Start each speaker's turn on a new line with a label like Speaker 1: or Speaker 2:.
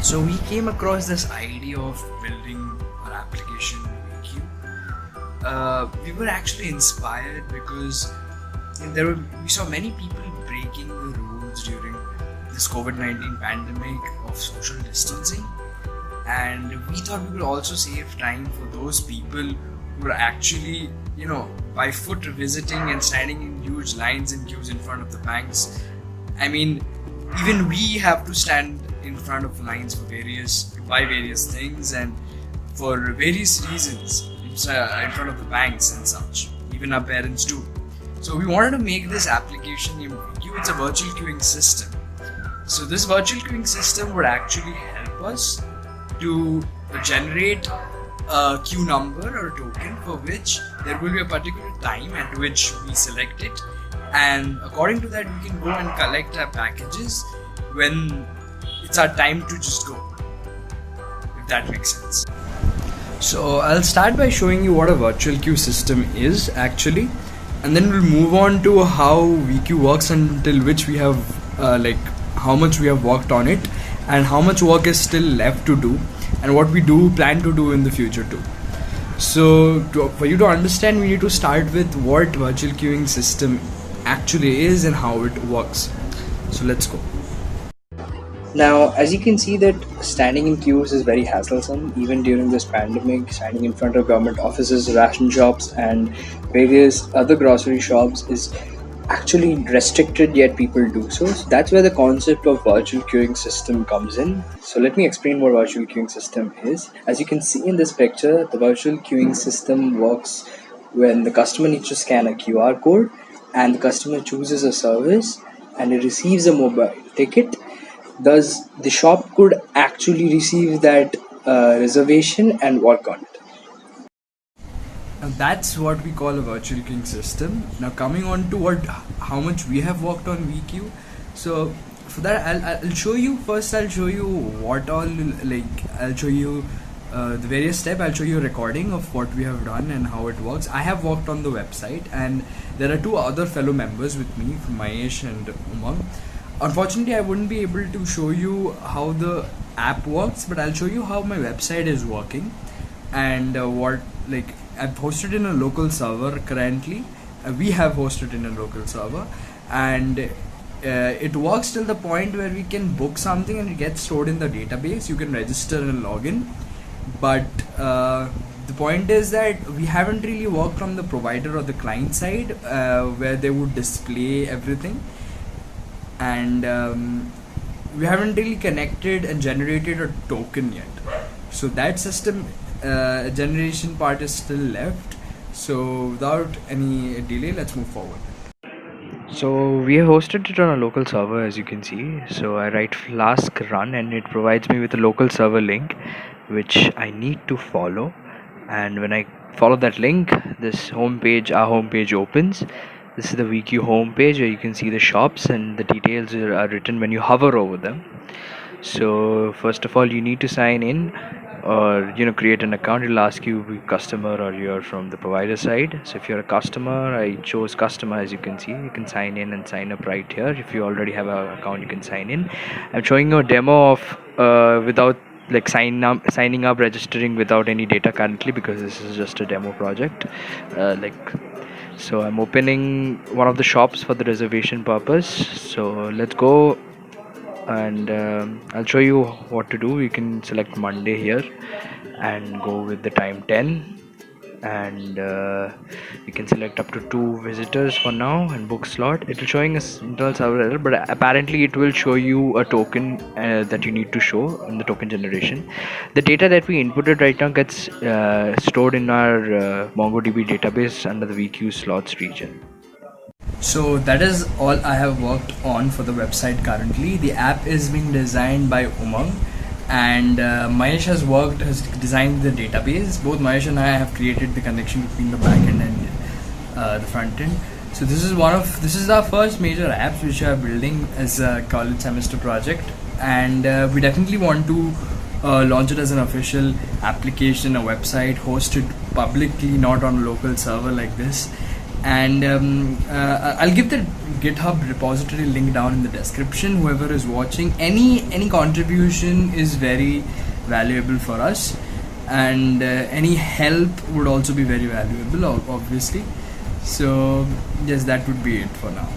Speaker 1: So we came across this idea of building our application VQ. We were actually inspired because we saw many people breaking the rules during this COVID-19 pandemic of social distancing, and we thought we would also save time for those people who are actually, by foot visiting and standing in huge lines and queues in front of the banks. I mean, even we have to stand in front of lines for various things and for various reasons in front of the banks and such. Even our parents do. So we wanted to make this application named VQ. It's a virtual queuing system. So this virtual queuing system would actually help us to generate a queue number or a token for which there will be a particular time at which we select it, and according to that we can go and collect our packages when it's our time to just go, if that makes sense. So I'll start by showing you what a virtual queue system is actually, and then we'll move on to how VQ works, until which we have how much we have worked on it and how much work is still left to do and what we plan to do in the future too. So for you to understand, we need to start with what virtual queuing system actually is and how it works. So let's go. Now, as you can see that standing in queues is very hassle-some. Even during this pandemic, standing in front of government offices, ration shops and various other grocery shops is actually restricted, yet people do so. That's where the concept of virtual queuing system comes in. So let me explain what virtual queuing system is. As you can see in this picture, the virtual queuing system works when the customer needs to scan a QR code and the customer chooses a service and it receives a mobile ticket. Thus, the shop could actually receive that reservation and work on it. Now that's what we call a virtual queuing system. Now coming on to how much we have worked on VQ. So for that I'll show you what all, I'll show you the various steps. I'll show you a recording of what we have done and how it works. I have worked on the website and there are two other fellow members with me, Mahesh and Umang. Unfortunately, I wouldn't be able to show you how the app works, but I'll show you how my website is working and I've hosted in a local server currently. We have hosted in a local server, and it works till the point where we can book something and it gets stored in the database. You can register and log in, but the point is that we haven't really worked on the provider or the client side where they would display everything, and we haven't really connected and generated a token yet. So that system generation part is still left. So without any delay, let's move forward. So we have hosted it on a local server, as you can see. So I write flask run and it provides me with a local server link which I need to follow, and when I follow that link, this our homepage opens. This is the VQ homepage where you can see the shops and the details are written when you hover over them. So first of all, you need to sign in or create an account. It'll ask you customer or you're from the provider side. So if you're a customer, I chose customer. As you can see, you can sign in and sign up right here. If you already have an account, you can sign in. I'm showing you a demo of without signing up, registering without any data currently, because this is just a demo project. So I'm opening one of the shops for the reservation purpose. So let's go, and I'll show you what to do. You can select Monday here and go with the time 10, and you can select up to 2 visitors for now and book slot. It will showing us internal server error, but apparently it will show you a token that you need to show in the token generation. The data that we inputted right now gets stored in our MongoDB database under the VQ slots region. So that is all I have worked on for the website currently. The app is being designed by Umang, and Mahesh has designed the database. Both Mahesh and I have created the connection between the backend and the front end. So this is our first major apps which we are building as a college semester project, and we definitely want to launch it as an official application, a website hosted publicly, not on a local server like this. and I'll give the GitHub repository link down in the description. Whoever is watching, any contribution is very valuable for us, and any help would also be very valuable, obviously. So yes, that would be it for now.